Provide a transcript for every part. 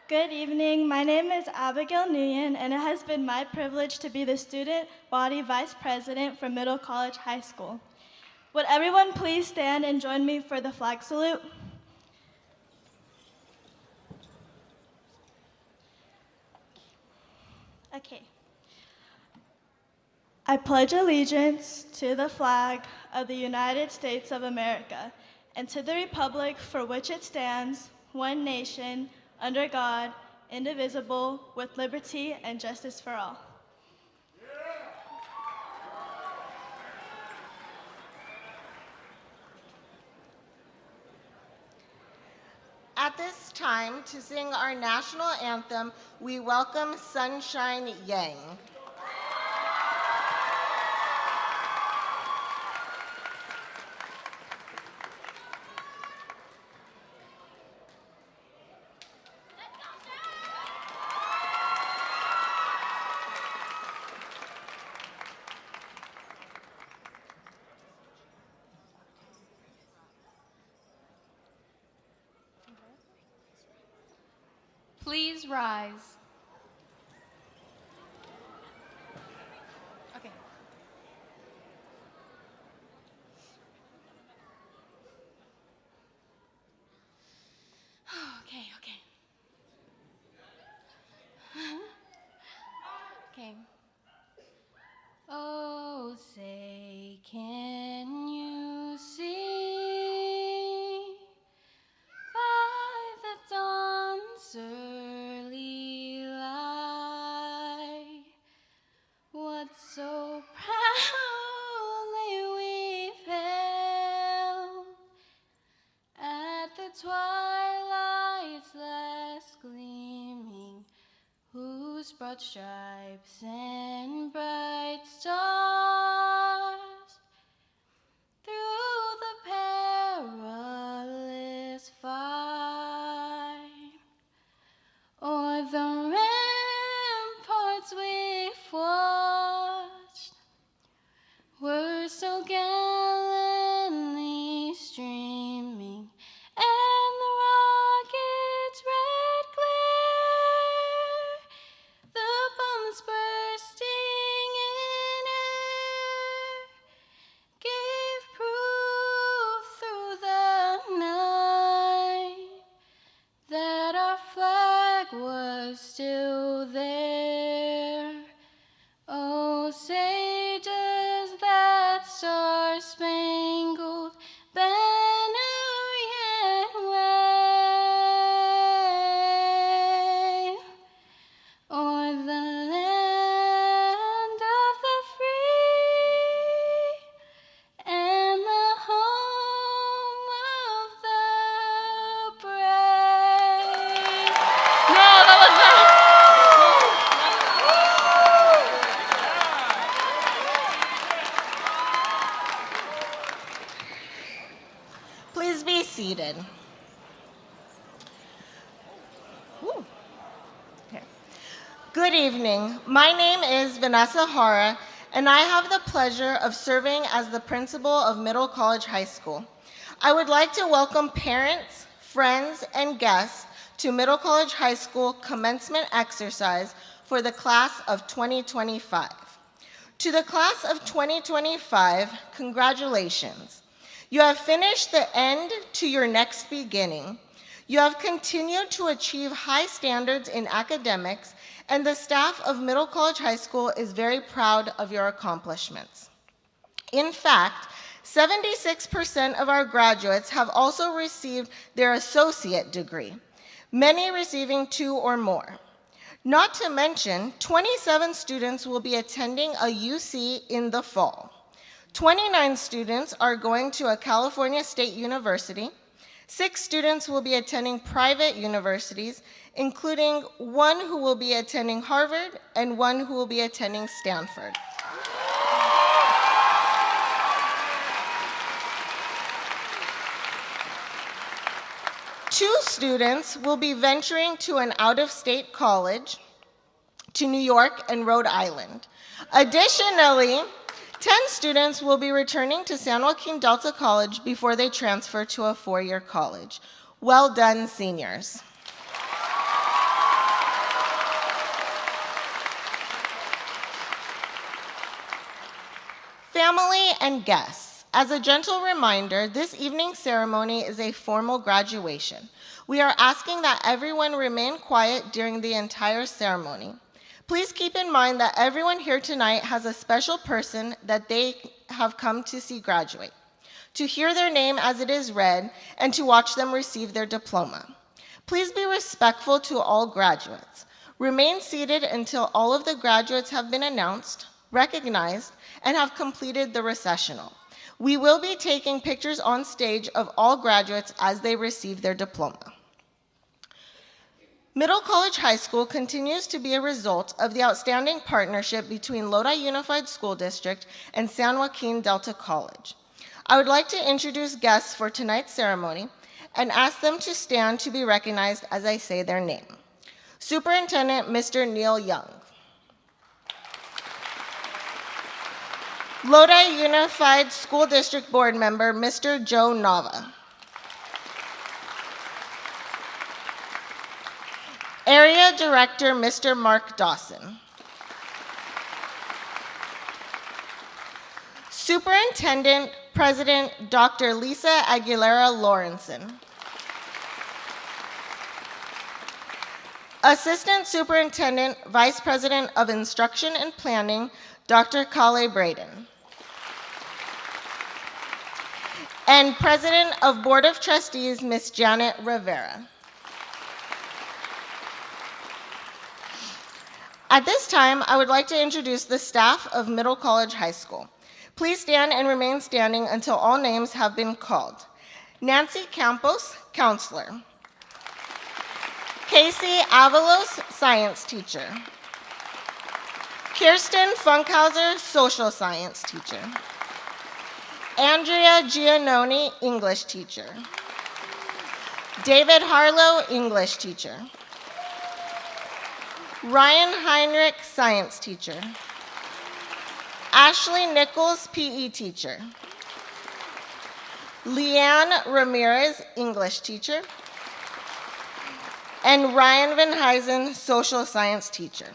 Good evening. My name is Abigail Nguyen, and it has been my privilege to be the Student Body Vice President for Middle College High School. Would everyone please stand and join me for the flag salute? Okay. I pledge allegiance to the flag of the United States of America and to the republic for which it stands, one nation, under God, indivisible, with liberty and justice for all. At this time, to sing our national anthem, we welcome Sunshine Yang. Please rise. Okay. Okay. Okay. Oh, say, can you see by the dawn's early light what so proudly we hailed at the twilight's last gleaming, whose broad stripes and bright stars through the perilous fight o'er the ramparts we've watched were so gallantly streaming, and the rocket's red glare, the bombs bursting in air, gave proof through the night that our flag was still there. Oh, say does that star-spangled banner yet wave o'er the land of the free and the home of the brave? No, that was not. Please be seated. Whew. Okay. Good evening. My name is Vanessa Hara, and I have the pleasure of serving as the principal of Middle College High School. I would like to welcome parents, friends, and guests to Middle College High School commencement exercise for the class of 2025. To the class of 2025, congratulations. You have finished the end to your next beginning. You have continued to achieve high standards in academics, and the staff of Middle College High School is very proud of your accomplishments. In fact, 76% of our graduates have also received their associate degree, many receiving 2 or more. Not to mention, 27 students will be attending a UC in the fall. 29 students are going to a California State University. 6 students will be attending private universities, including 1 who will be attending Harvard and 1 who will be attending Stanford. 2 students will be venturing to an out-of-state college, to New York and Rhode Island. Additionally, 10 students will be returning to San Joaquin Delta College before they transfer to a 4-year college. Well done, seniors. Family and guests, as a gentle reminder, this evening's ceremony is a formal graduation. We are asking that everyone remain quiet during the entire ceremony. Please keep in mind that everyone here tonight has a special person that they have come to see graduate, to hear their name as it is read, and to watch them receive their diploma. Please be respectful to all graduates. Remain seated until all of the graduates have been announced, recognized, and have completed the recessional. We will be taking pictures on stage of all graduates as they receive their diploma. Middle College High School continues to be a result of the outstanding partnership between Lodi Unified School District and San Joaquin Delta College. I would like to introduce guests for tonight's ceremony and ask them to stand to be recognized as I say their name. Superintendent Mr. Neil Young. Lodi Unified School District Board Member Mr. Joe Nava. Area Director Mr. Mark Dawson. Superintendent President Dr. Lisa Aguilera Lawrenson. Assistant Superintendent Vice President of Instruction and Planning Dr. Kale Braden. And President of Board of Trustees Ms. Janet Rivera. At this time, I would like to introduce the staff of Middle College High School. Please stand and remain standing until all names have been called. Nancy Campos, counselor. Casey Avalos, science teacher. Kirsten Funkhauser, social science teacher. Andrea Giannoni, English teacher. David Harlow, English teacher. Ryan Heinrich, science teacher. Ashley Nichols, PE teacher. Leanne Ramirez, English teacher. And Ryan Van Huysen, social science teacher.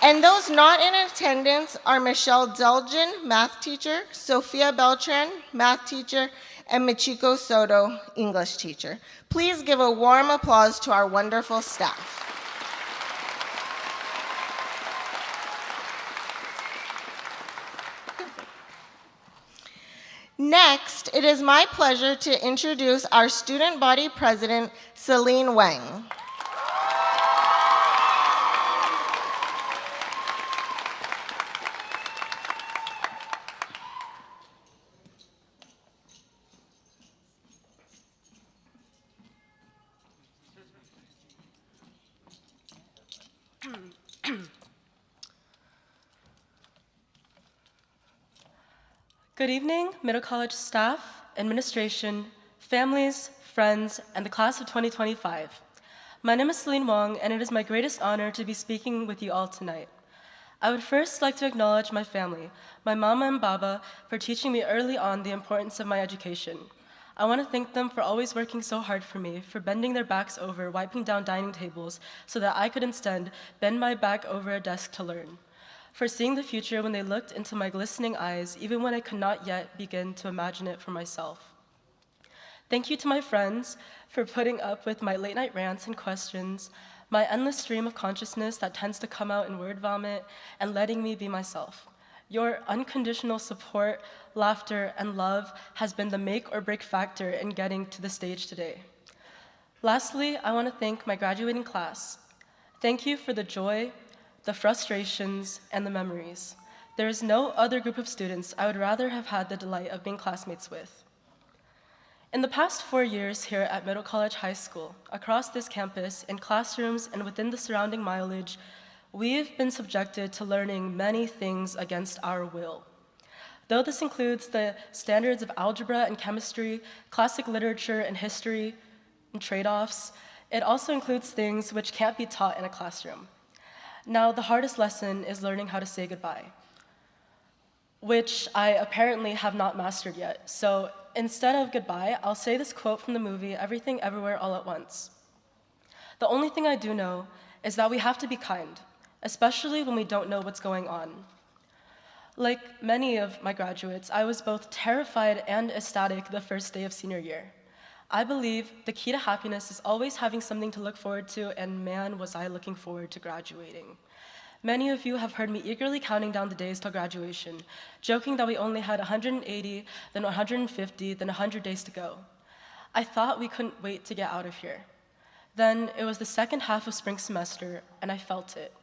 And those not in attendance are Michelle Delgin, math teacher, Sophia Beltran, math teacher, and Michiko Soto, English teacher. Please give a warm applause to our wonderful staff. Next, it is my pleasure to introduce our student body president, Celine Wang. Good evening, Middle College staff, administration, families, friends, and the class of 2025. My name is Celine Wong, and it is my greatest honor to be speaking with you all tonight. I would first like to acknowledge my family, my mama and baba, for teaching me early on the importance of my education. I want to thank them for always working so hard for me, for bending their backs over, wiping down dining tables, so that I could instead bend my back over a desk to learn. For seeing the future when they looked into my glistening eyes, even when I could not yet begin to imagine it for myself. Thank you to my friends for putting up with my late night rants and questions, my endless stream of consciousness that tends to come out in word vomit, and letting me be myself. Your unconditional support, laughter, and love has been the make or break factor in getting to the stage today. Lastly, I want to thank my graduating class. Thank you for the joy, the frustrations, and the memories. There is no other group of students I would rather have had the delight of being classmates with. In the past 4 years here at Middle College High School, across this campus, in classrooms, and within the surrounding mileage, we've been subjected to learning many things against our will. Though this includes the standards of algebra and chemistry, classic literature and history, and trade-offs, it also includes things which can't be taught in a classroom. Now, the hardest lesson is learning how to say goodbye, which I apparently have not mastered yet. So instead of goodbye, I'll say this quote from the movie, Everything Everywhere All at Once. The only thing I do know is that we have to be kind, especially when we don't know what's going on. Like many of my graduates, I was both terrified and ecstatic the first day of senior year. I believe the key to happiness is always having something to look forward to, and man, was I looking forward to graduating. Many of you have heard me eagerly counting down the days till graduation, joking that we only had 180, then 150, then 100 days to go. I thought we couldn't wait to get out of here. Then it was the second half of spring semester, and I felt it.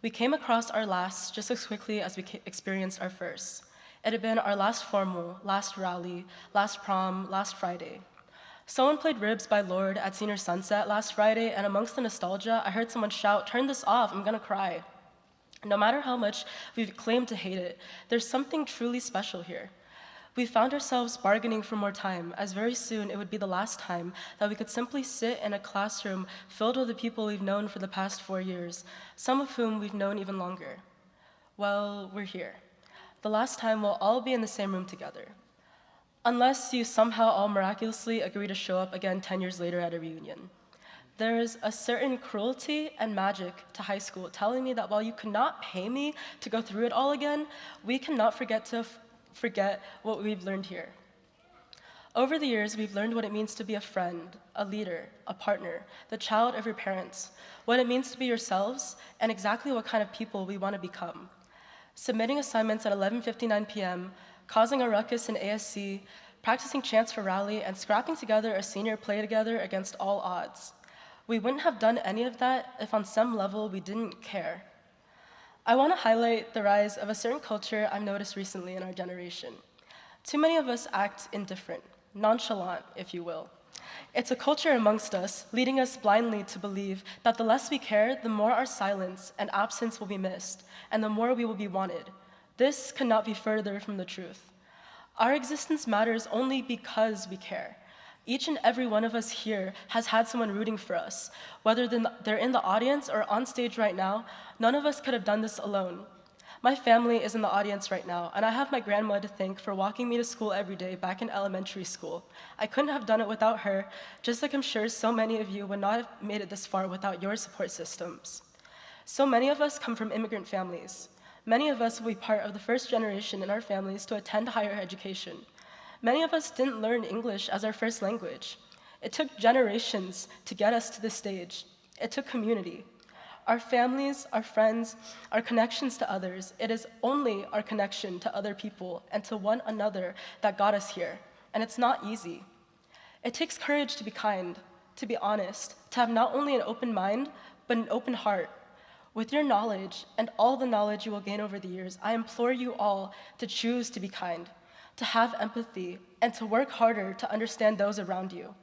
We came across our lasts just as quickly as we experienced our firsts. It had been our last formal, last rally, last prom, last Friday. Someone played Ribs by Lorde at Senior Sunset last Friday, and amongst the nostalgia, I heard someone shout, "Turn this off, I'm gonna cry." No matter how much we've claimed to hate it, there's something truly special here. We found ourselves bargaining for more time, as very soon it would be the last time that we could simply sit in a classroom filled with the people we've known for the past 4 years, some of whom we've known even longer. Well, we're here. The last time we'll all be in the same room together. Unless you somehow all miraculously agree to show up again 10 years later at a reunion. There is a certain cruelty and magic to high school telling me that while you cannot pay me to go through it all again, we cannot forget what we've learned here. Over the years, we've learned what it means to be a friend, a leader, a partner, the child of your parents, what it means to be yourselves, and exactly what kind of people we want to become. Submitting assignments at 11:59 p.m., causing a ruckus in ASC, practicing chants for rally, and scrapping together a senior play together against all odds. We wouldn't have done any of that if on some level we didn't care. I want to highlight the rise of a certain culture I've noticed recently in our generation. Too many of us act indifferent, nonchalant, if you will. It's a culture amongst us, leading us blindly to believe that the less we care, the more our silence and absence will be missed, and the more we will be wanted. This could not be further from the truth. Our existence matters only because we care. Each and every one of us here has had someone rooting for us. Whether they're in the audience or on stage right now, none of us could have done this alone. My family is in the audience right now, and I have my grandma to thank for walking me to school every day back in elementary school. I couldn't have done it without her, just like I'm sure so many of you would not have made it this far without your support systems. So many of us come from immigrant families. Many of us will be part of the first generation in our families to attend higher education. Many of us didn't learn English as our first language. It took generations to get us to this stage. It took community. Our families, our friends, our connections to others, it is only our connection to other people and to one another that got us here, and it's not easy. It takes courage to be kind, to be honest, to have not only an open mind, but an open heart. With your knowledge and all the knowledge you will gain over the years, I implore you all to choose to be kind, to have empathy, and to work harder to understand those around you.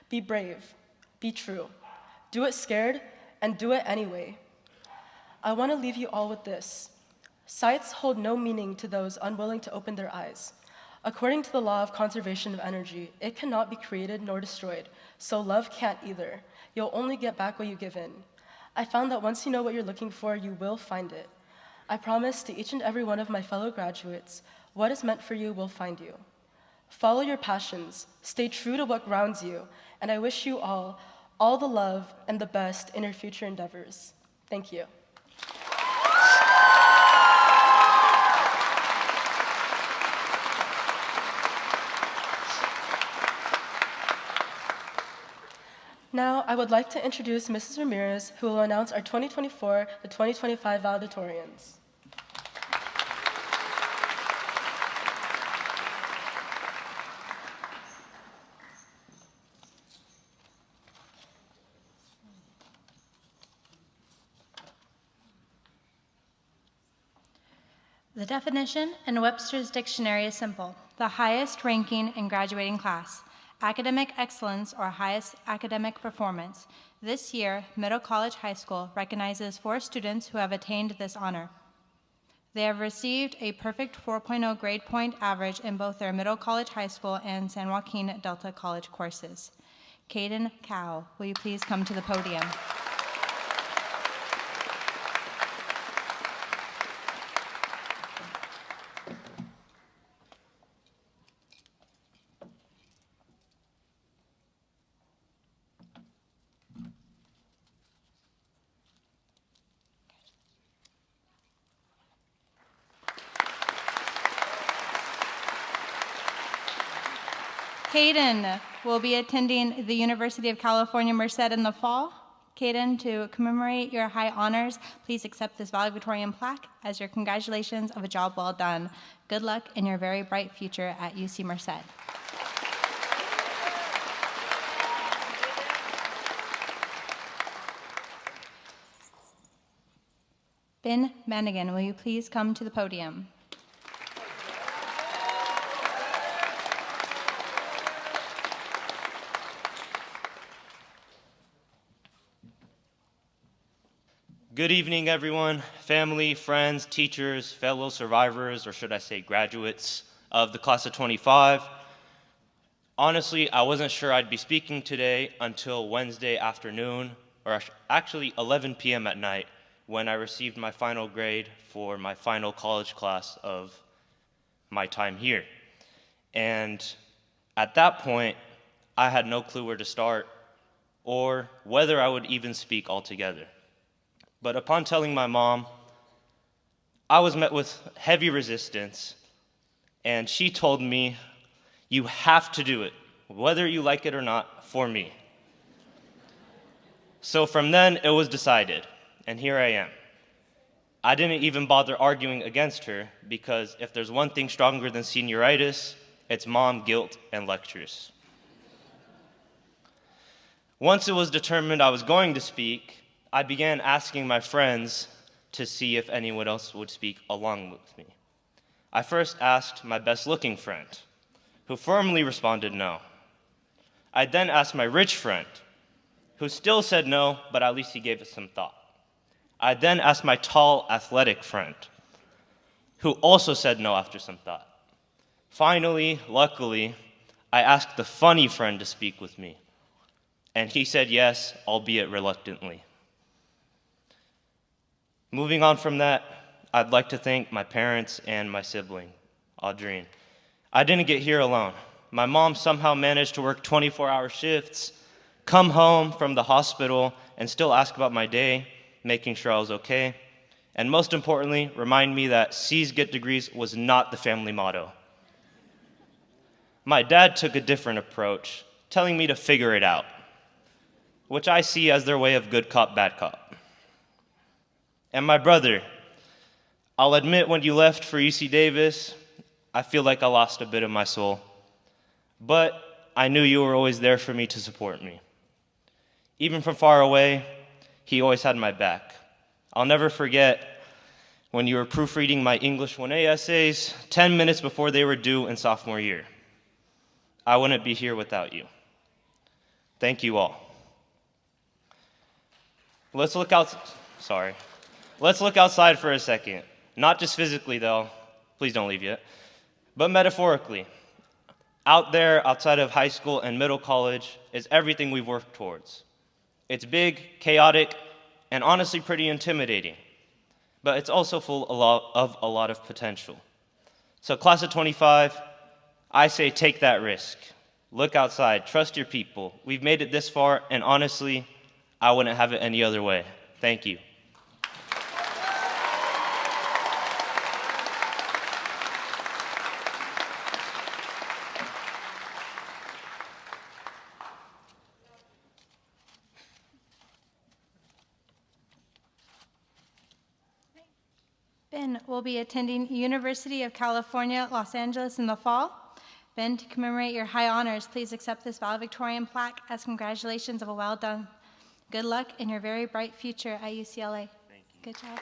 Be brave, be true, do it scared, and do it anyway. I want to leave you all with this. Sights hold no meaning to those unwilling to open their eyes. According to the law of conservation of energy, it cannot be created nor destroyed, so love can't either. You'll only get back what you give in. I found that once you know what you're looking for, you will find it. I promise to each and every one of my fellow graduates, what is meant for you will find you. Follow your passions, stay true to what grounds you, and I wish you all the love and the best in your future endeavors. Thank you. Now, I would like to introduce Mrs. Ramirez, who will announce our 2024 to 2025 valedictorians. The definition in Webster's dictionary is simple: the highest ranking in graduating class, academic excellence or highest academic performance. This year, Middle College High School recognizes 4 students who have attained this honor. They have received a perfect 4.0 grade point average in both their Middle College High School and San Joaquin Delta College courses. Caden Cow, will you please come to the podium? Caden will be attending the University of California, Merced in the fall. Caden, to commemorate your high honors, please accept this valedictorian plaque as your congratulations of a job well done. Good luck in your very bright future at UC Merced. Ben Manigan, will you please come to the podium? Good evening, everyone, family, friends, teachers, fellow survivors, or should I say graduates of the class of 25. Honestly, I wasn't sure I'd be speaking today until Wednesday afternoon, or actually 11 p.m. at night, when I received my final grade for my final college class of my time here. And at that point, I had no clue where to start or whether I would even speak altogether. But upon telling my mom, I was met with heavy resistance, and she told me, "You have to do it, whether you like it or not, for me." So from then, it was decided, and here I am. I didn't even bother arguing against her, because if there's one thing stronger than senioritis, it's mom guilt and lectures. Once it was determined I was going to speak, I began asking my friends to see if anyone else would speak along with me. I first asked my best-looking friend, who firmly responded no. I then asked my rich friend, who still said no, but at least he gave it some thought. I then asked my tall, athletic friend, who also said no after some thought. Finally, luckily, I asked the funny friend to speak with me, and he said yes, albeit reluctantly. Moving on from that, I'd like to thank my parents and my sibling, Audrine. I didn't get here alone. My mom somehow managed to work 24-hour shifts, come home from the hospital, and still ask about my day, making sure I was okay. And most importantly, remind me that C's get degrees was not the family motto. My dad took a different approach, telling me to figure it out, which I see as their way of good cop, bad cop. And my brother, I'll admit when you left for UC Davis, I feel like I lost a bit of my soul. But I knew you were always there for me to support me. Even from far away, he always had my back. I'll never forget when you were proofreading my English 1A essays 10 minutes before they were due in sophomore year. I wouldn't be here without you. Thank you all. Let's look outside for a second. Not just physically, though. Please don't leave yet. But metaphorically. Out there, outside of high school and middle college, is everything we've worked towards. It's big, chaotic, and honestly pretty intimidating. But it's also full of a lot of potential. So class of 25, I say take that risk. Look outside. Trust your people. We've made it this far, and honestly, I wouldn't have it any other way. Thank you. Ben will be attending University of California, Los Angeles in the fall. Ben, to commemorate your high honors, please accept this valedictorian plaque as congratulations of a well done. Good luck in your very bright future at UCLA. Thank you. Good job.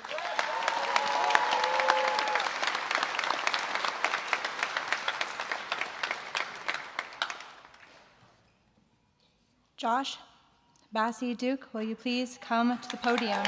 Josh Bassie Duke, will you please come to the podium?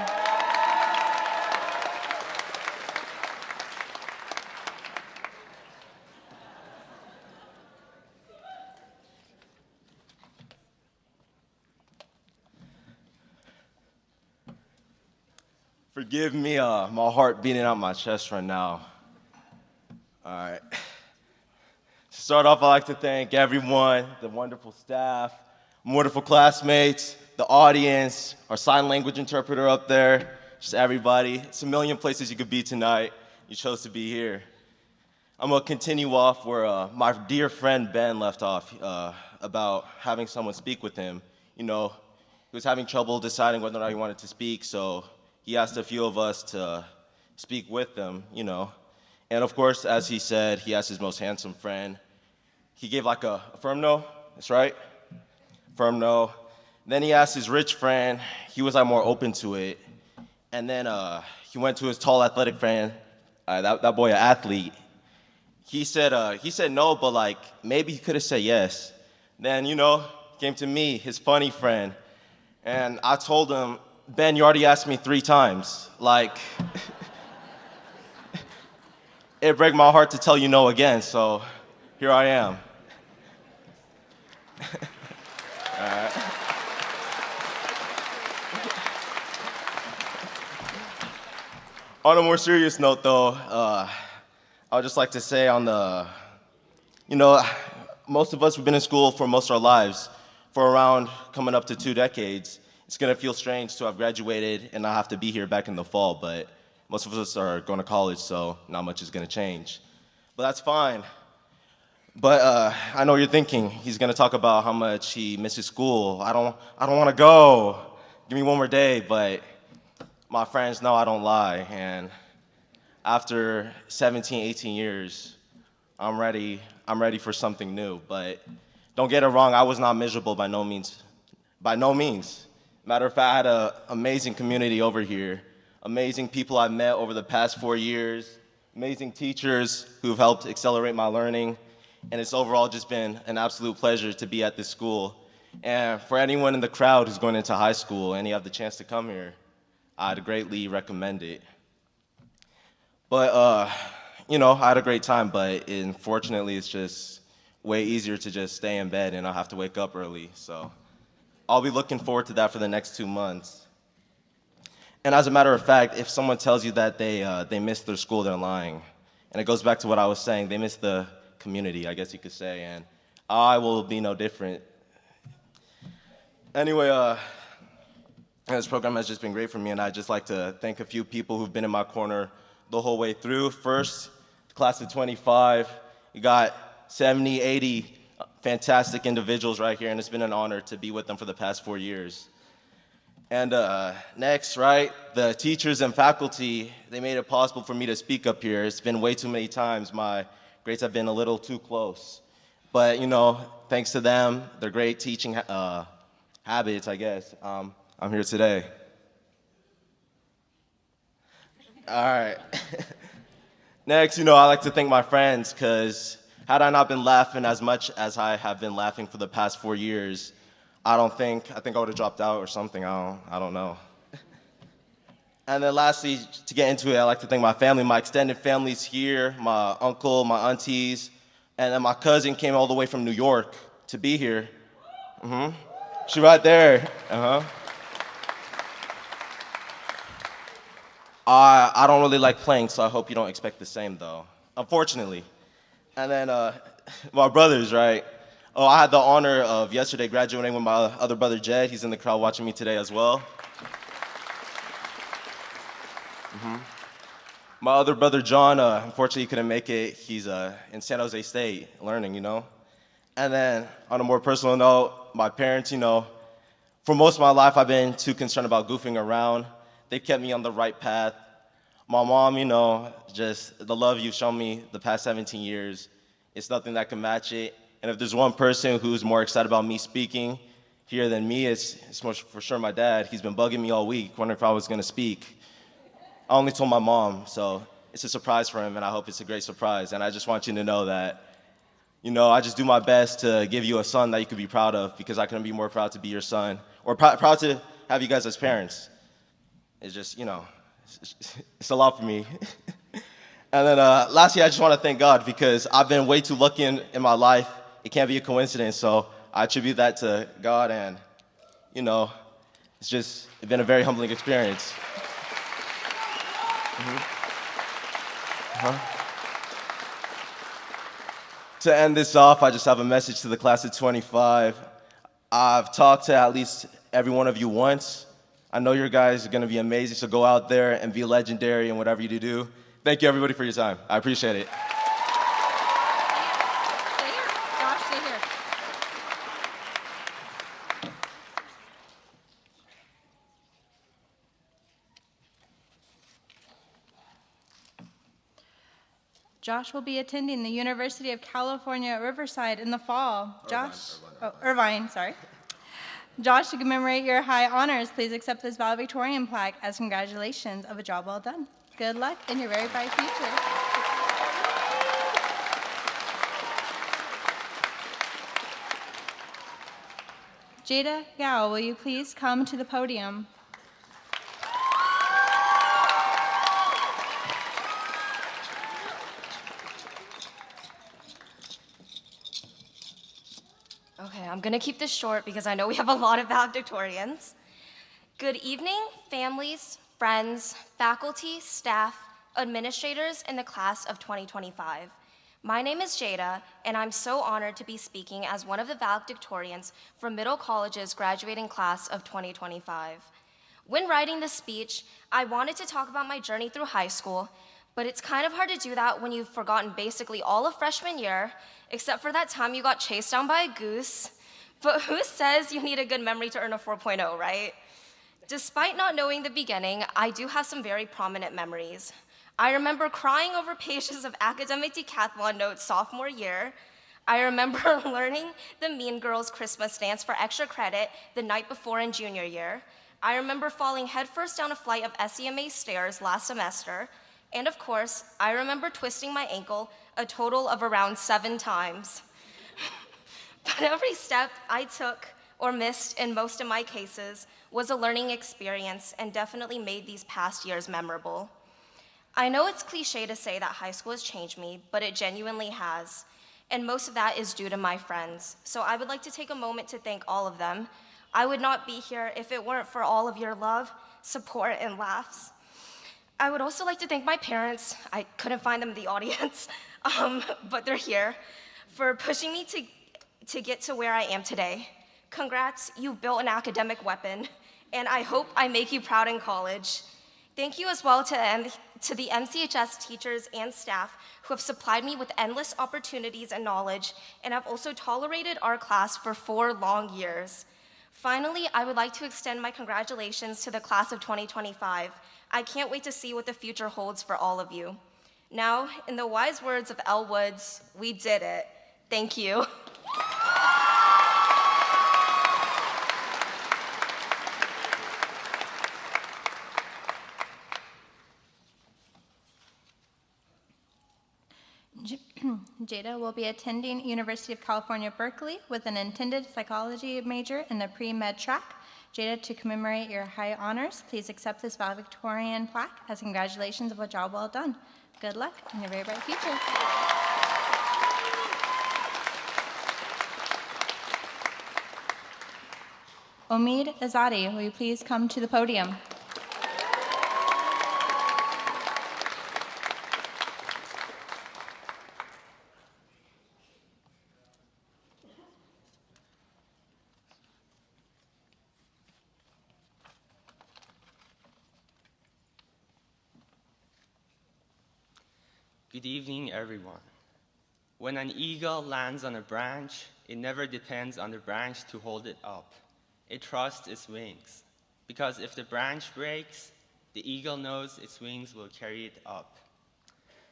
Forgive me, my heart beating out my chest right now. All right. To start off, I'd like to thank everyone, the wonderful staff, wonderful classmates, the audience, our sign language interpreter up there, just everybody. It's a million places you could be tonight. You chose to be here. I'm gonna continue off where my dear friend Ben left off about having someone speak with him. You know, he was having trouble deciding whether or not he wanted to speak, so he asked a few of us to speak with him, you know. And of course, as he said, he asked his most handsome friend. He gave like a firm no, that's right, firm no. Then he asked his rich friend, he was like more open to it. And then he went to his tall athletic friend, that boy an athlete. He said no, but like maybe he could have said yes. Then, you know, came to me, his funny friend, and I told him, Ben, you already asked me 3 times. Like, it'd break my heart to tell you no again, so here I am. All right. On a more serious note, though, I would just like to say you know, most of us have been in school for most of our lives, for around coming up to 2 decades. It's gonna feel strange to have graduated and not have to be here back in the fall, but most of us are going to college, so not much is gonna change. But that's fine. But I know you're thinking, he's gonna talk about how much he misses school. I don't wanna go. Give me one more day, but my friends know I don't lie, and after 17, 18 years, I'm ready for something new. But don't get it wrong, I was not miserable by no means. By no means. Matter of fact, I had an amazing community over here, amazing people I've met over the past 4 years, amazing teachers who've helped accelerate my learning, and it's overall just been an absolute pleasure to be at this school. And for anyone in the crowd who's going into high school and you have the chance to come here, I'd greatly recommend it. But, you know, I had a great time, but unfortunately it's just way easier to just stay in bed and not have to wake up early. So I'll be looking forward to that for the next 2 months. And as a matter of fact, if someone tells you that they miss their school, they're lying. And it goes back to what I was saying, they miss the community, I guess you could say, and I will be no different. Anyway, this program has just been great for me, and I'd just like to thank a few people who've been in my corner the whole way through. First, the class of 25. You got 70, 80 fantastic individuals right here, and it's been an honor to be with them for the past 4 years. And next, right, the teachers and faculty, they made it possible for me to speak up here. It's been way too many times. My grades have been a little too close. But, you know, thanks to them, their great teaching habits, I guess, I'm here today. All right. Next, you know, I like to thank my friends, because had I not been laughing as much as I have been laughing for the past 4 years, I think I would have dropped out or something. I don't know. And then lastly, to get into it, I'd like to thank my family, my extended family's here, my uncle, my aunties, and then my cousin came all the way from New York to be here. She's right there. I don't really like playing, so I hope you don't expect the same, though, unfortunately. And then my brothers, right? Oh, I had the honor of yesterday graduating with my other brother, Jed. He's in the crowd watching me today as well. My other brother, John, unfortunately he couldn't make it. He's in San Jose State learning, you know. And then on a more personal note, my parents, you know, for most of my life I've been too concerned about goofing around. They've kept me on the right path. My mom, you know, just the love you've shown me the past 17 years, it's nothing that can match it. And if there's one person who's more excited about me speaking here than me, it's for sure my dad. He's been bugging me all week, wondering if I was gonna speak. I only told my mom, so it's a surprise for him, and I hope it's a great surprise. And I just want you to know that, you know, I just do my best to give you a son that you could be proud of, because I couldn't be more proud to be your son, or proud to have you guys as parents. It's just, you know, it's a lot for me. And then lastly, I just want to thank God, because I've been way too lucky in my life. It can't be a coincidence, so I attribute that to God, and, you know, it's been a very humbling experience. To end this off, I just have a message to the class of 25. I've talked to at least every one of you once. I know your guys are going to be amazing, so go out there and be legendary in whatever you do. Thank you, everybody, for your time. I appreciate it. Josh will be attending the University of California, Riverside in the fall. Irvine, sorry. Josh, to commemorate your high honors, please accept this valedictorian plaque as congratulations of a job well done. Good luck in your very bright future. Jada Gao, will you please come to the podium? Okay, I'm gonna keep this short because I know we have a lot of valedictorians. Good evening, families, friends, faculty, staff, administrators in the class of 2025. My name is Jada, and I'm so honored to be speaking as one of the valedictorians for Middle College's graduating class of 2025. When writing this speech, I wanted to talk about my journey through high school, but it's kind of hard to do that when you've forgotten basically all of freshman year, except for that time you got chased down by a goose. But who says you need a good memory to earn a 4.0, right? Despite not knowing the beginning, I do have some very prominent memories. I remember crying over pages of academic decathlon notes sophomore year. I remember learning the Mean Girls Christmas dance for extra credit the night before in junior year. I remember falling headfirst down a flight of SEMA stairs last semester. And of course, I remember twisting my ankle a total of around 7 times. But every step I took or missed in most of my cases was a learning experience and definitely made these past years memorable. I know it's cliche to say that high school has changed me, but it genuinely has. And most of that is due to my friends. So I would like to take a moment to thank all of them. I would not be here if it weren't for all of your love, support, and laughs. I would also like to thank my parents. I couldn't find them in the audience, but they're here, for pushing me to get to where I am today. Congrats, you've built an academic weapon, and I hope I make you proud in college. Thank you as well to the MCHS teachers and staff who have supplied me with endless opportunities and knowledge, and have also tolerated our class for 4 long years. Finally, I would like to extend my congratulations to the class of 2025. I can't wait to see what the future holds for all of you. Now, in the wise words of Elle Woods, we did it. Thank you. Jada will be attending University of California, Berkeley with an intended psychology major in the pre-med track. Jada, to commemorate your high honors, please accept this valedictorian plaque as congratulations of a job well done. Good luck in your very bright future. Omid Azadi, will you please come to the podium? Good evening, everyone. When an eagle lands on a branch, it never depends on the branch to hold it up. It trusts its wings, because if the branch breaks, the eagle knows its wings will carry it up.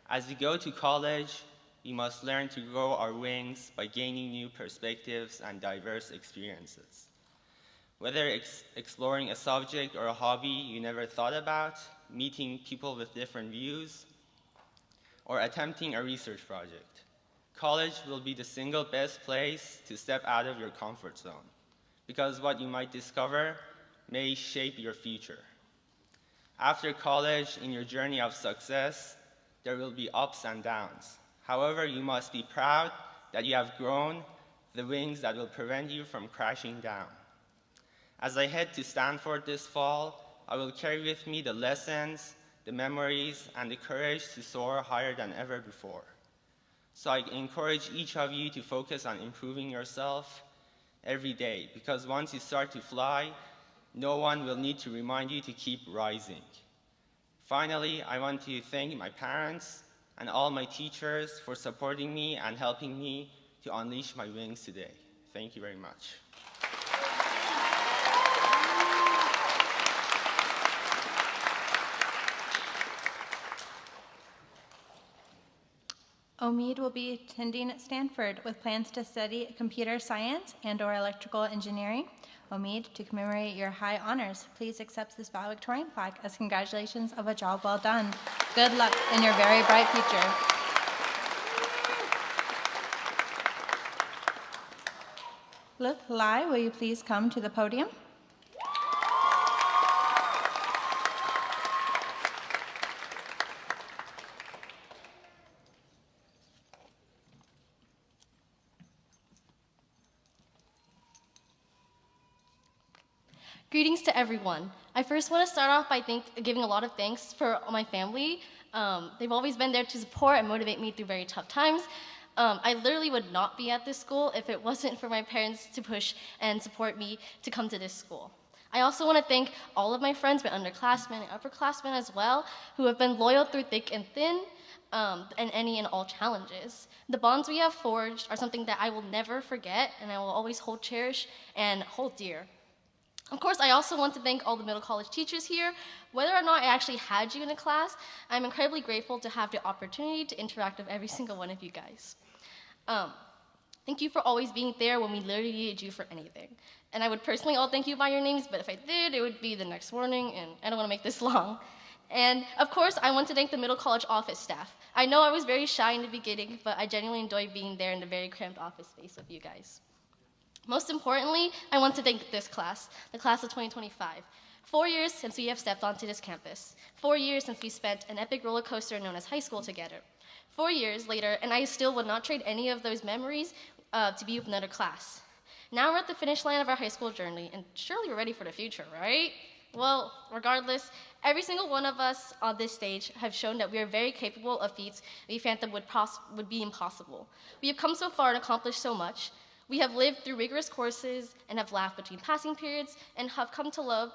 As we go to college, we must learn to grow our wings by gaining new perspectives and diverse experiences. Whether exploring a subject or a hobby you never thought about, meeting people with different views, or attempting a research project, college will be the single best place to step out of your comfort zone, because what you might discover may shape your future. After college, in your journey of success, there will be ups and downs. However, you must be proud that you have grown the wings that will prevent you from crashing down. As I head to Stanford this fall, I will carry with me the lessons, the memories, and the courage to soar higher than ever before. So I encourage each of you to focus on improving yourself every day, because once you start to fly, no one will need to remind you to keep rising. Finally, I want to thank my parents and all my teachers for supporting me and helping me to unleash my wings today. Thank you very much. Omid will be attending Stanford with plans to study computer science and/or electrical engineering. Omid, to commemorate your high honors, please accept this valedictorian plaque as congratulations of a job well done. Good luck in your very bright future. Lith Lai, will you please come to the podium? Greetings to everyone. I first want to start off by giving a lot of thanks for my family. They've always been there to support and motivate me through very tough times. I literally would not be at this school if it wasn't for my parents to push and support me to come to this school. I also want to thank all of my friends, my underclassmen and upperclassmen as well, who have been loyal through thick and thin, and any and all challenges. The bonds we have forged are something that I will never forget, and I will always cherish and hold dear. Of course, I also want to thank all the middle college teachers here. Whether or not I actually had you in a class, I'm incredibly grateful to have the opportunity to interact with every single one of you guys. Thank you for always being there when we literally needed you for anything. And I would personally all thank you by your names, but if I did, it would be the next morning, and I don't want to make this long. And of course, I want to thank the middle college office staff. I know I was very shy in the beginning, but I genuinely enjoyed being there in the very cramped office space with you guys. Most importantly, I want to thank this class, the class of 2025. 4 years since we have stepped onto this campus. 4 years since we spent an epic roller coaster known as high school together. 4 years later, and I still would not trade any of those memories to be with another class. Now we're at the finish line of our high school journey, and surely we're ready for the future, right? Well, regardless, every single one of us on this stage have shown that we are very capable of feats we phantom would be impossible. We have come so far and accomplished so much. We have lived through rigorous courses and have laughed between passing periods and have come to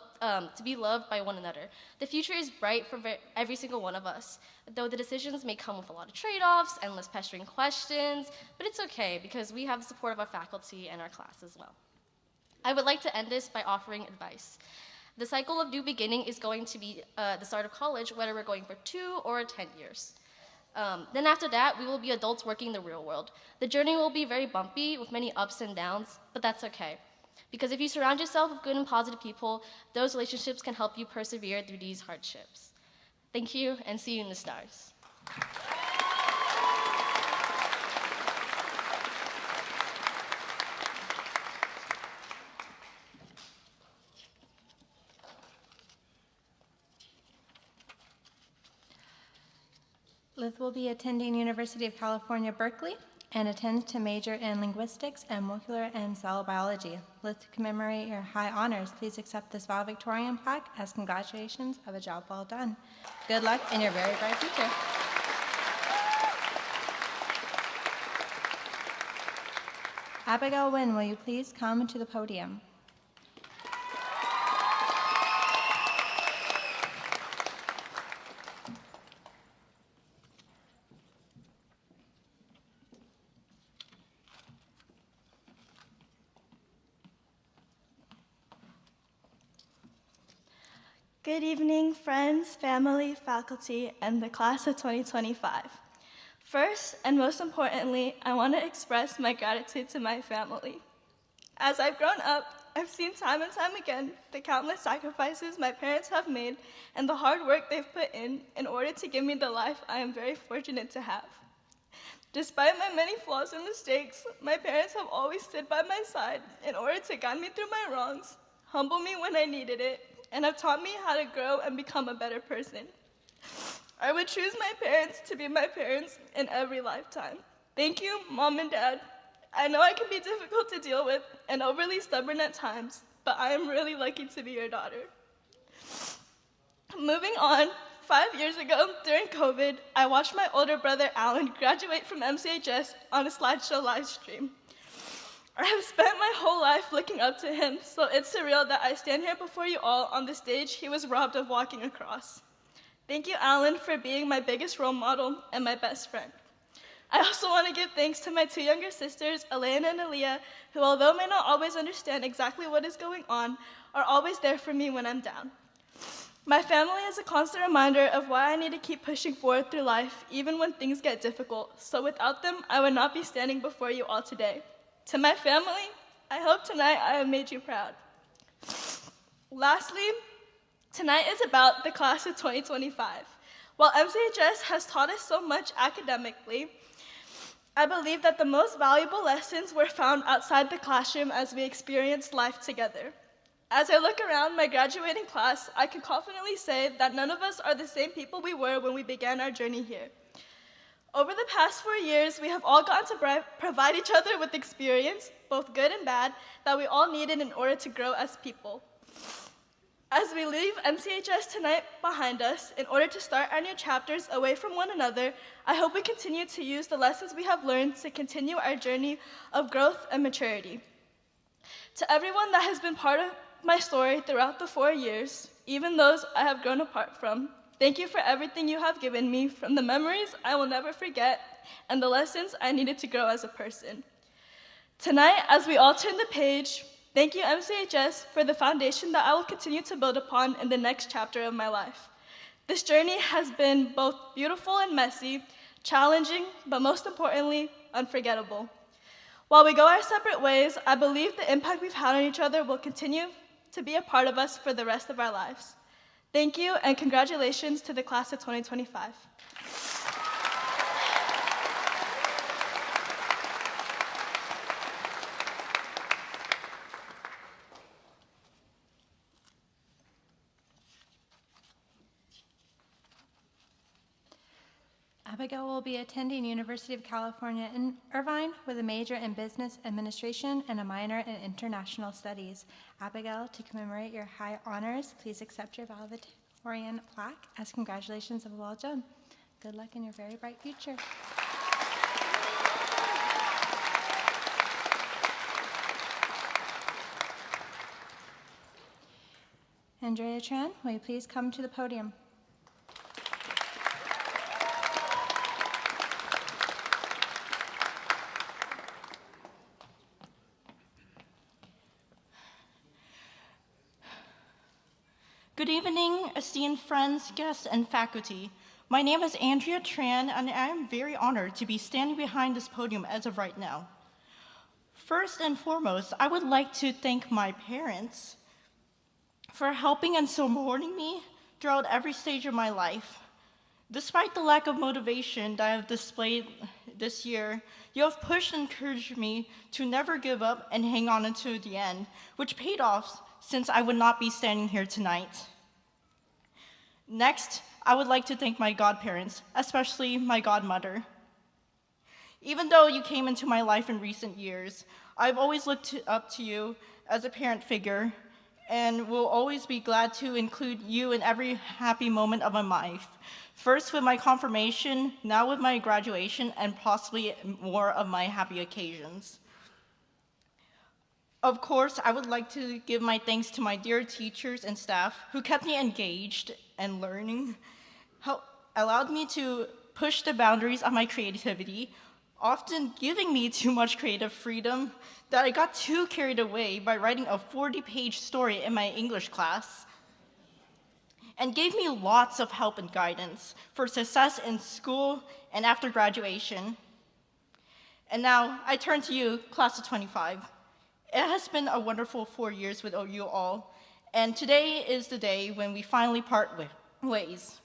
be loved by one another. The future is bright for every single one of us, though the decisions may come with a lot of trade-offs, endless pestering questions, but it's okay because we have the support of our faculty and our class as well. I would like to end this by offering advice. The cycle of new beginning is going to be the start of college, whether we're going for 2 or 10 years. Then after that, we will be adults working in the real world. The journey will be very bumpy with many ups and downs, but that's okay. Because if you surround yourself with good and positive people, those relationships can help you persevere through these hardships. Thank you, and see you in the stars. Lith will be attending University of California, Berkeley, and intends to major in linguistics and molecular and cell biology. Lith, to commemorate your high honors, please accept this valedictorian plaque as congratulations of a job well done. Good luck in your very bright future. Abigail Wynn, will you please come to the podium? Good evening, friends, family, faculty, and the class of 2025. First, and most importantly, I want to express my gratitude to my family. As I've grown up, I've seen time and time again the countless sacrifices my parents have made and the hard work they've put in order to give me the life I am very fortunate to have. Despite my many flaws and mistakes, my parents have always stood by my side in order to guide me through my wrongs, humble me when I needed it, and have taught me how to grow and become a better person. I would choose my parents to be my parents in every lifetime. Thank you, Mom and Dad. I know I can be difficult to deal with and overly stubborn at times, but I am really lucky to be your daughter. Moving on, 5 years ago, during COVID, I watched my older brother, Alan, graduate from MCHS on a slideshow live stream. I have spent my whole life looking up to him, so it's surreal that I stand here before you all on the stage he was robbed of walking across. Thank you, Alan, for being my biggest role model and my best friend. I also want to give thanks to my 2 younger sisters, Elena and Aaliyah, who, although may not always understand exactly what is going on, are always there for me when I'm down. My family is a constant reminder of why I need to keep pushing forward through life, even when things get difficult. So without them, I would not be standing before you all today. To my family, I hope tonight I have made you proud. Lastly, tonight is about the class of 2025. While MCHS has taught us so much academically, I believe that the most valuable lessons were found outside the classroom as we experienced life together. As I look around my graduating class, I can confidently say that none of us are the same people we were when we began our journey here. Over the past 4 years, we have all gotten to provide each other with experience, both good and bad, that we all needed in order to grow as people. As we leave MCHS tonight behind us, in order to start our new chapters away from one another, I hope we continue to use the lessons we have learned to continue our journey of growth and maturity. To everyone that has been part of my story throughout the 4 years, even those I have grown apart from, thank you for everything you have given me, from the memories I will never forget and the lessons I needed to grow as a person. Tonight, as we all turn the page, thank you, MCHS, for the foundation that I will continue to build upon in the next chapter of my life. This journey has been both beautiful and messy, challenging, but most importantly, unforgettable. While we go our separate ways, I believe the impact we've had on each other will continue to be a part of us for the rest of our lives. Thank you, and congratulations to the class of 2025. Abigail will be attending University of California in Irvine with a major in business administration and a minor in international studies. Abigail, to commemorate your high honors, please accept your valedictorian plaque as congratulations of well done. Good luck in your very bright future. Andrea Tran, will you please come to the podium? Good evening, esteemed friends, guests, and faculty. My name is Andrea Tran, and I am very honored to be standing behind this podium as of right now. First and foremost, I would like to thank my parents for helping and supporting me throughout every stage of my life. Despite the lack of motivation that I have displayed this year, you have pushed and encouraged me to never give up and hang on until the end, which paid off since I would not be standing here tonight. Next, I would like to thank my godparents, especially my godmother. Even though you came into my life in recent years, I've always looked up to you as a parent figure and will always be glad to include you in every happy moment of my life. First with my confirmation, now with my graduation, and possibly more of my happy occasions. Of course, I would like to give my thanks to my dear teachers and staff who kept me engaged and learning, allowed me to push the boundaries of my creativity, often giving me too much creative freedom that I got too carried away by writing a 40-page story in my English class, and gave me lots of help and guidance for success in school and after graduation. And now I turn to you, class of 25. It has been a wonderful 4 years with you all, and today is the day when we finally part ways.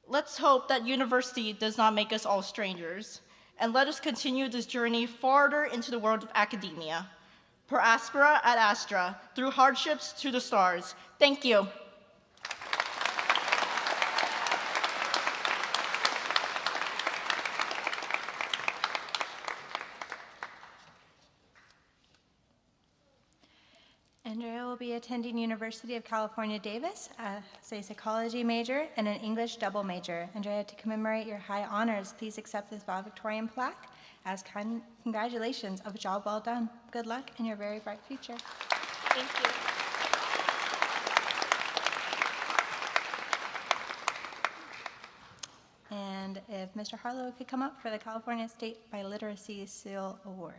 Let's hope that university does not make us all strangers, and let us continue this journey farther into the world of academia. Per aspera ad astra, through hardships to the stars. Thank you. Andrea will be attending University of California, Davis as a psychology major and an English double major. Andrea, to commemorate your high honors, please accept this valedictorian plaque as congratulations of a job well done. Good luck in your very bright future. Thank you. And if Mr. Harlow could come up for the California State Biliteracy Seal Awards.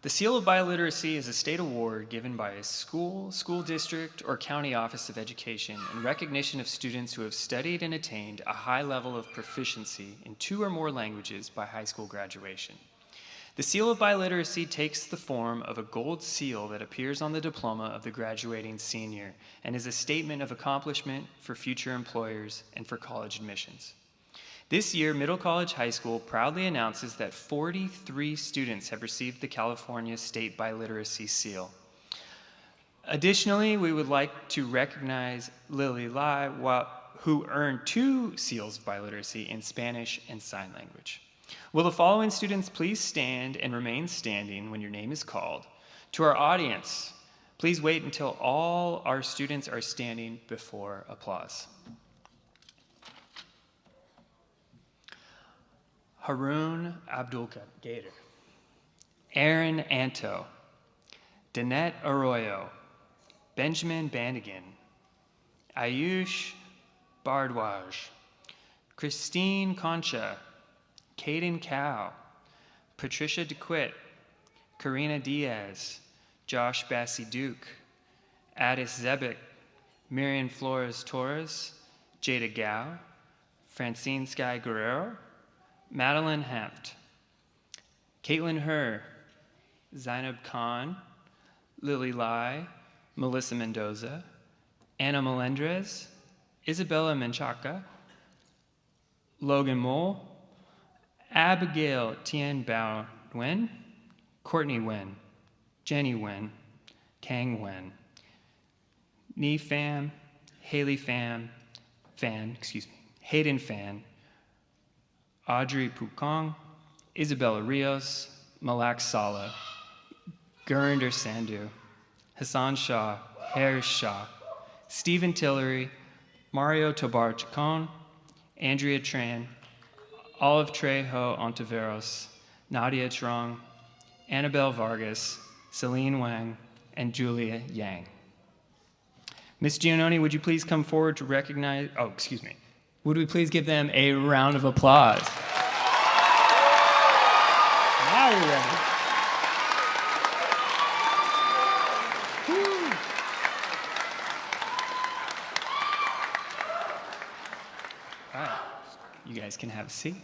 The Seal of Biliteracy is a state award given by a school, school district, or county office of education in recognition of students who have studied and attained a high level of proficiency in 2 or more languages by high school graduation. The Seal of Biliteracy takes the form of a gold seal that appears on the diploma of the graduating senior and is a statement of accomplishment for future employers and for college admissions. This year, Middle College High School proudly announces that 43 students have received the California State Biliteracy Seal. Additionally, we would like to recognize Lily Lai, who earned 2 seals of biliteracy in Spanish and Sign Language. Will the following students please stand and remain standing when your name is called? To our audience, please wait until all our students are standing before applause. Haroon Abdul Gader, Aaron Anto, Danette Arroyo, Benjamin Bannigan, Ayush Bardwaj, Christine Concha, Caden Cow, Patricia DeQuitt, Karina Diaz, Josh Bassie Duke, Addis Zebic, Miriam Flores Torres, Jada Gao, Francine Sky Guerrero, Madeline Heft, Caitlin Herr, Zainab Khan, Lily Lai, Melissa Mendoza, Anna Melendrez, Isabella Menchaca, Logan Mole, Abigail Tien Bao Nguyen, Courtney Nguyen, Jenny Nguyen, Kang Nguyen, Ni Pham, Haley Hayden Fan, Audrey Pukong, Isabella Rios, Malak Sala, Gurinder Sandhu, Hassan Shah, Harris Shah, Stephen Tillery, Mario Tobar Chacon, Andrea Tran, Olive Trejo Ontiveros, Nadia Trong, Annabelle Vargas, Celine Wang, and Julia Yang. Ms. Giannoni, would you please come forward to recognize, would we please give them a round of applause? Now you're ready. Woo. All right, you guys can have a seat.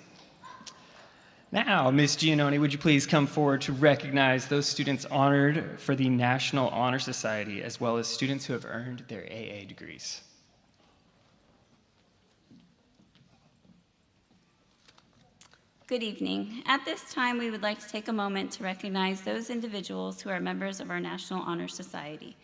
Now, Ms. Giannoni, would you please come forward to recognize those students honored for the National Honor Society, as well as students who have earned their AA degrees. Good evening. At this time, we would like to take a moment to recognize those individuals who are members of our National Honor Society.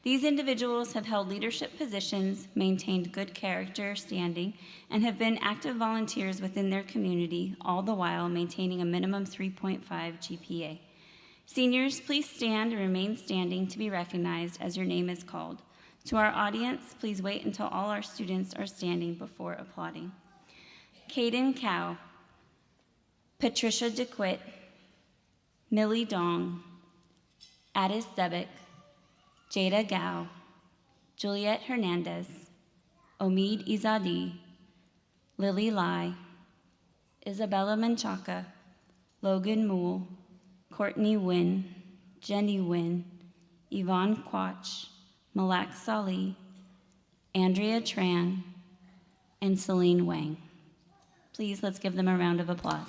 These individuals have held leadership positions, maintained good character standing, and have been active volunteers within their community, all the while maintaining a minimum 3.5 GPA. Seniors, please stand and remain standing to be recognized as your name is called. To our audience, please wait until all our students are standing before applauding. Caden Cow, Patricia DeQuitt, Millie Dong, Addis Zebic, Jada Gao, Juliet Hernandez, Omid Izadi, Lily Lai, Isabella Menchaca, Logan Moole, Courtney Nguyen, Jenny Nguyen, Yvonne Quach, Malak Salih, Andrea Tran, and Celine Wang. Please, let's give them a round of applause.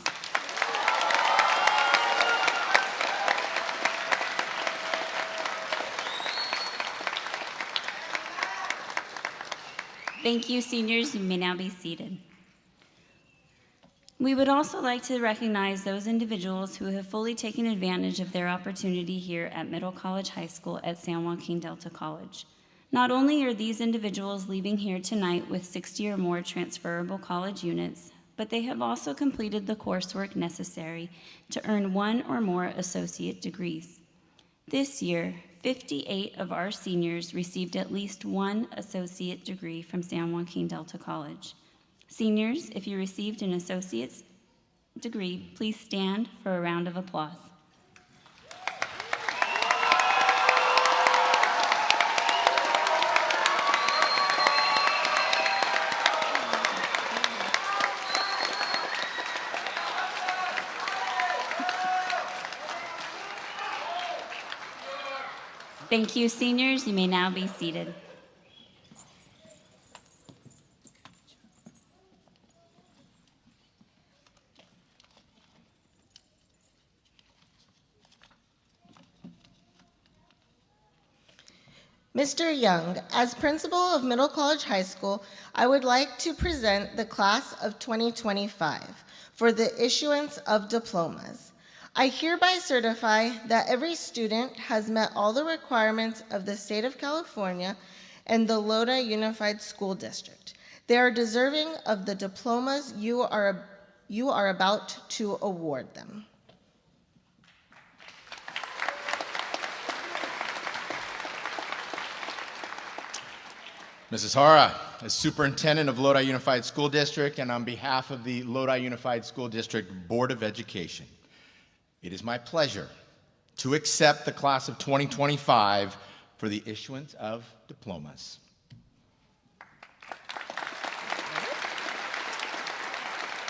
Thank you, seniors. You may now be seated. We would also like to recognize those individuals who have fully taken advantage of their opportunity here at Middle College High School at San Joaquin Delta College. Not only are these individuals leaving here tonight with 60 or more transferable college units, but they have also completed the coursework necessary to earn 1 or more associate degrees. This year, 58 of our seniors received at least 1 associate degree from San Joaquin Delta College. Seniors, if you received an associate's degree, please stand for a round of applause. Thank you, seniors. You may now be seated. Mr. Young, as principal of Middle College High School, I would like to present the class of 2025 for the issuance of diplomas. I hereby certify that every student has met all the requirements of the state of California and the Lodi Unified School District. They are deserving of the diplomas you are about to award them. Mrs. Hara, as superintendent of Lodi Unified School District and on behalf of the Lodi Unified School District Board of Education, it is my pleasure to accept the class of 2025 for the issuance of diplomas.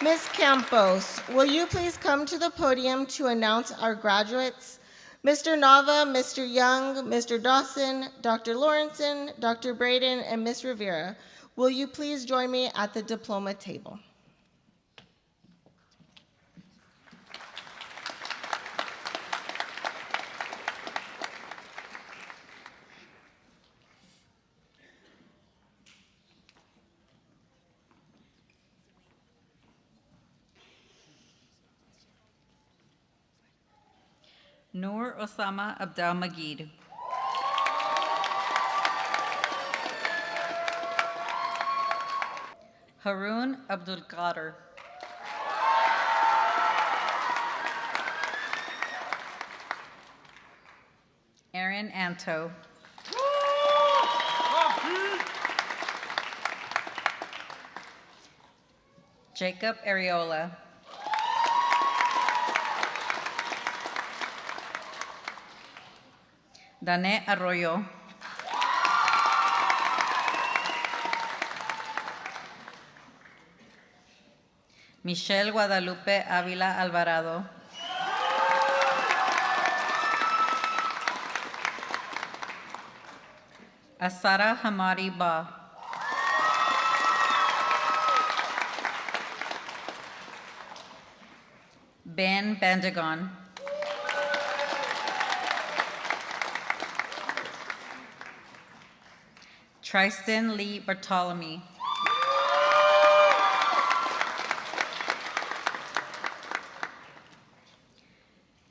Ms. Campos, will you please come to the podium to announce our graduates? Mr. Nava, Mr. Young, Mr. Dawson, Dr. Lawrenson, Dr. Braden, and Ms. Rivera, will you please join me at the diploma table? Noor Osama Abdel Magid. Haroon Abdul Qadir. Aaron Anto. Jacob Areola. Dane Arroyo. Michelle Guadalupe Ávila Alvarado. Asara Hamadi Ba. Ben Bandagon. Tristan Lee Bartolome.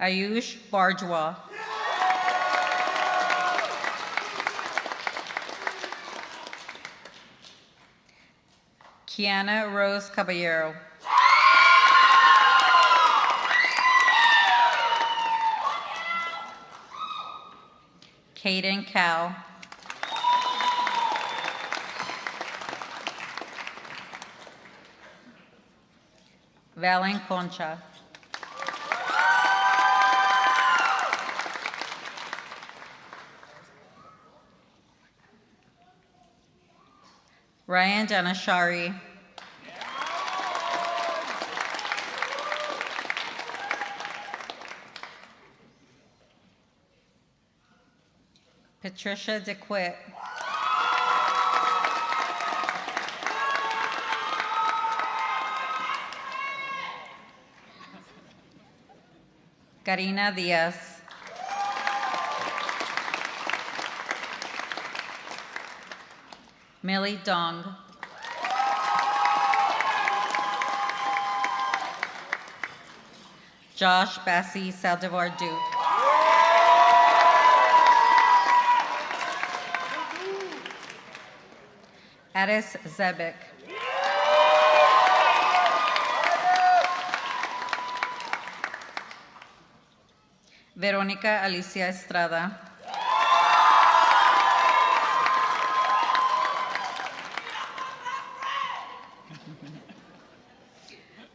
Ayush Barjwa. Kiana Rose Caballero. Caden Cow. Valen Concha. Ryan Janashari. Patricia DeQuitt. Karina Diaz. Millie Dong. Josh Bassi Saldivar Duke. Addis Zebek. Verónica Alicia Estrada.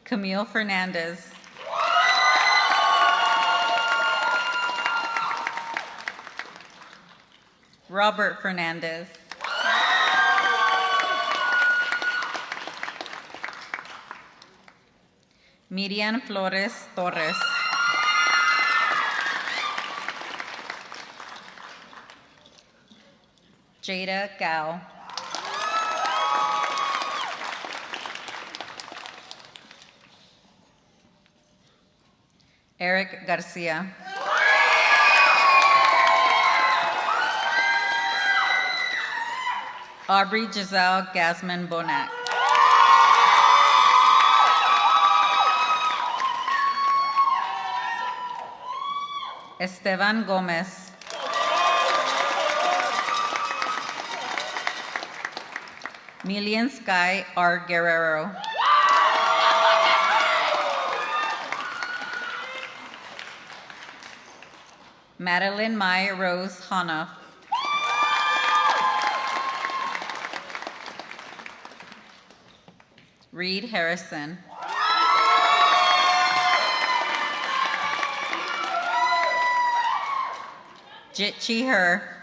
Camille Fernandez. Robert Fernandez. Miriam Flores Torres. Jada Gao. Eric Garcia. Aubrey Giselle Gasman Bonac. Esteban Gomez. Milian Sky R. Guerrero. Madeline Mai Rose Hanoff. Reed Harrison. Jitchi Her.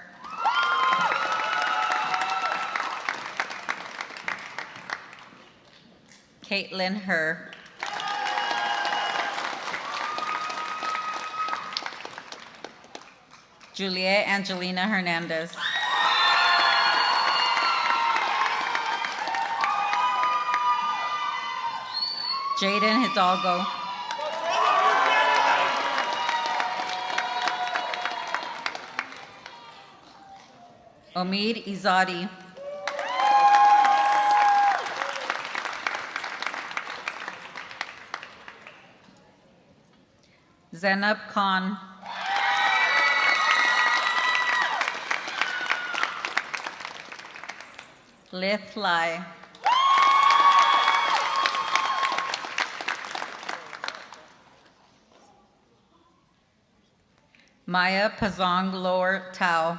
Caitlin Her. Juliet Angelina Hernandez. Jaden Hidalgo. Omid Izadi. Zainab Khan. Lith Lai. Maya Pazong Lor Tao.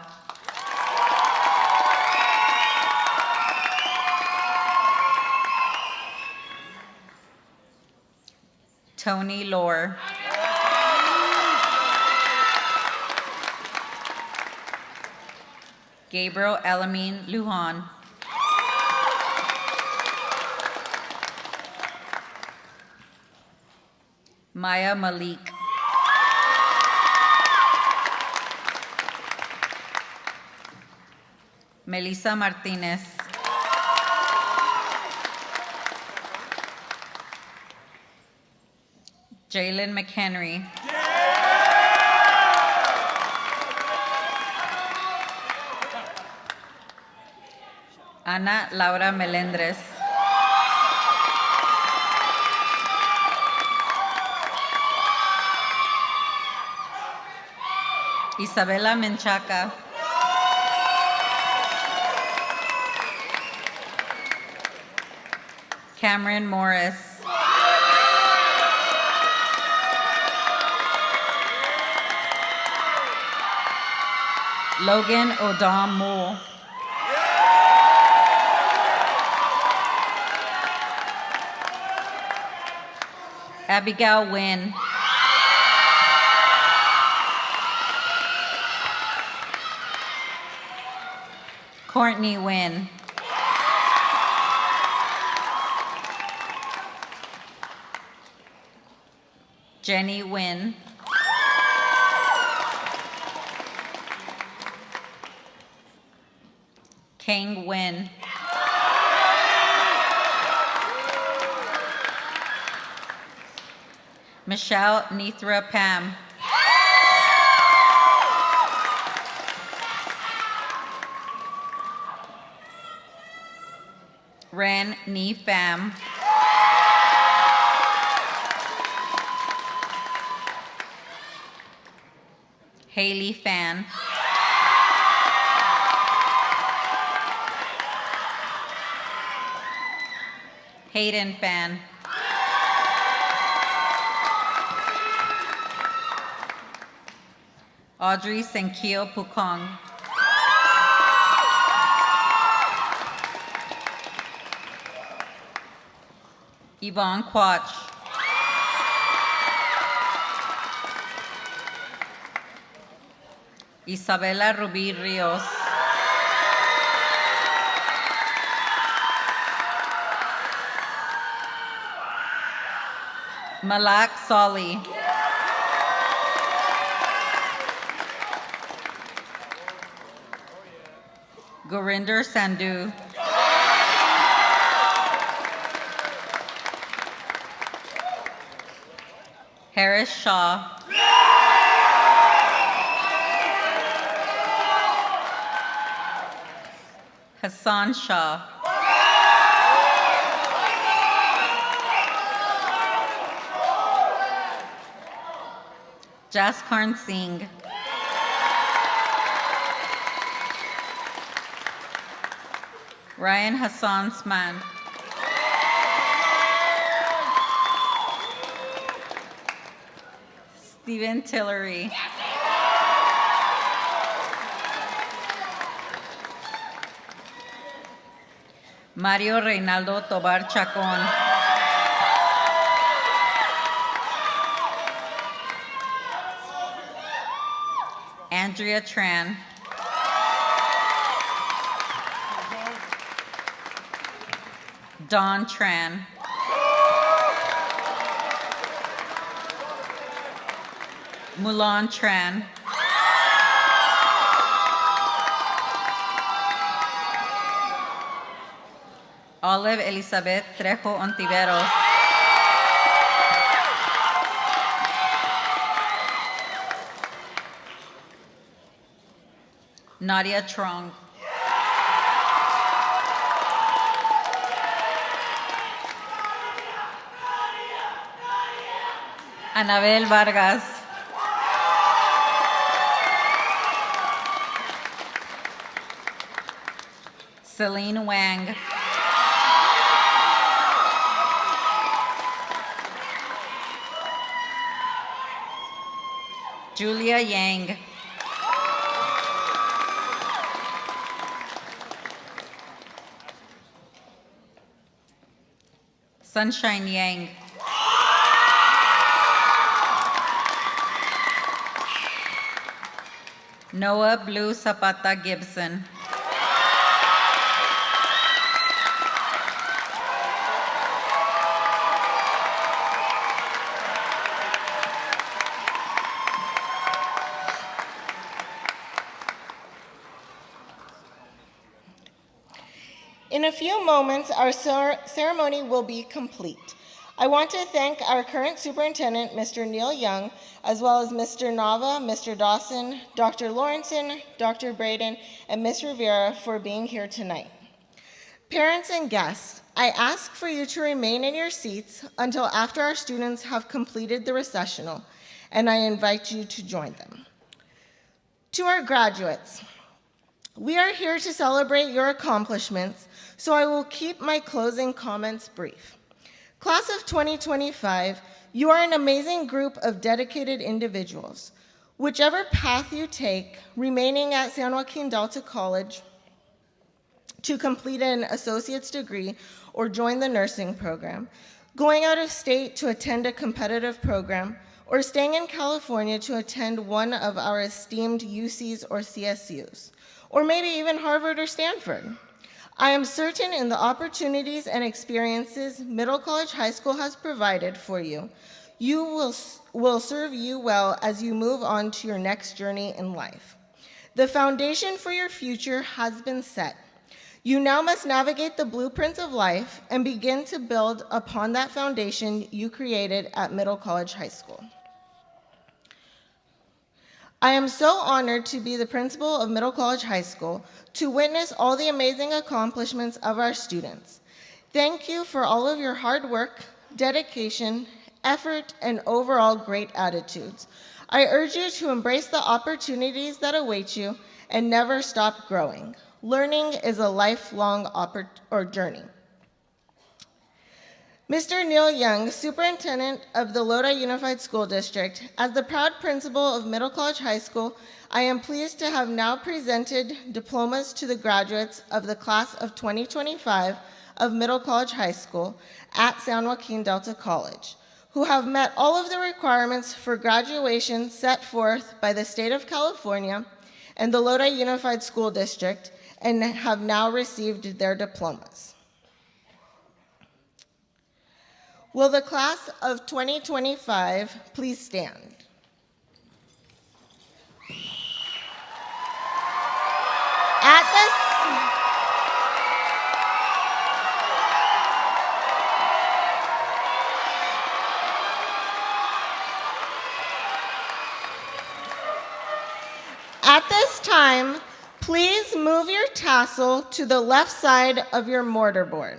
Tony Lor. Gabriel Elamine Lujan. Maya Malik. Melissa Martinez. Jalen McHenry. Ana Laura Melendres. Isabela Menchaca. Cameron Morris. Logan Odom Moore. Abigail Wynn. Courtney Wynn. Jenny Wynn. Kang Wynn. Michelle Nithra Pam. Ren Ni Pham. Haley Fan. Hayden Fan. Audrey Senkio Pukong. Yvonne Quach. Isabela Ruby Rios. Malak Sali. Gurinder Sandhu. Harris Shaw. Hassan Shah. Jaskarn Singh. Ryan Hassan Sman. Stephen Tillery. Mario Reynaldo Tobar Chacon. Andrea Tran. Dawn Tran. Mulan Tran. Olive Elizabeth Trejo Ontiveros. Nadia Trong. Anabel Vargas. Celine Wang. Julia Yang. Sunshine Yang. Noah Blue Zapata Gibson. In a few moments, our ceremony will be complete. I want to thank our current superintendent, Mr. Neil Young, as well as Mr. Nava, Mr. Dawson, Dr. Lawrenson, Dr. Braden, and Ms. Rivera for being here tonight. Parents and guests, I ask for you to remain in your seats until after our students have completed the recessional, and I invite you to join them. To our graduates, we are here to celebrate your accomplishments, so I will keep my closing comments brief. Class of 2025, you are an amazing group of dedicated individuals. Whichever path you take, remaining at San Joaquin Delta College to complete an associate's degree or join the nursing program, going out of state to attend a competitive program, or staying in California to attend one of our esteemed UCs or CSUs, or maybe even Harvard or Stanford. I am certain in the opportunities and experiences Middle College High School has provided for you, will serve you well as you move on to your next journey in life. The foundation for your future has been set. You now must navigate the blueprints of life and begin to build upon that foundation you created at Middle College High School. I am so honored to be the principal of Middle College High School, to witness all the amazing accomplishments of our students. Thank you for all of your hard work, dedication, effort, and overall great attitudes. I urge you to embrace the opportunities that await you and never stop growing. Learning is a lifelong journey. Mr. Neil Young, Superintendent of the Lodi Unified School District, as the proud principal of Middle College High School, I am pleased to have now presented diplomas to the graduates of the class of 2025 of Middle College High School at San Joaquin Delta College, who have met all of the requirements for graduation set forth by the state of California and the Lodi Unified School District, and have now received their diplomas. Will the class of 2025 please stand? At this At this time, please move your tassel to the left side of your mortarboard.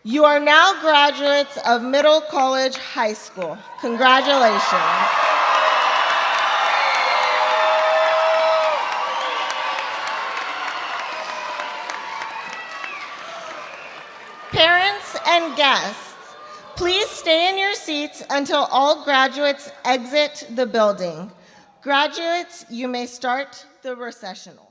You are now graduates of Middle College High School. Congratulations. Parents and guests, please stay in your seats until all graduates exit the building. Graduates, you may start the recessional.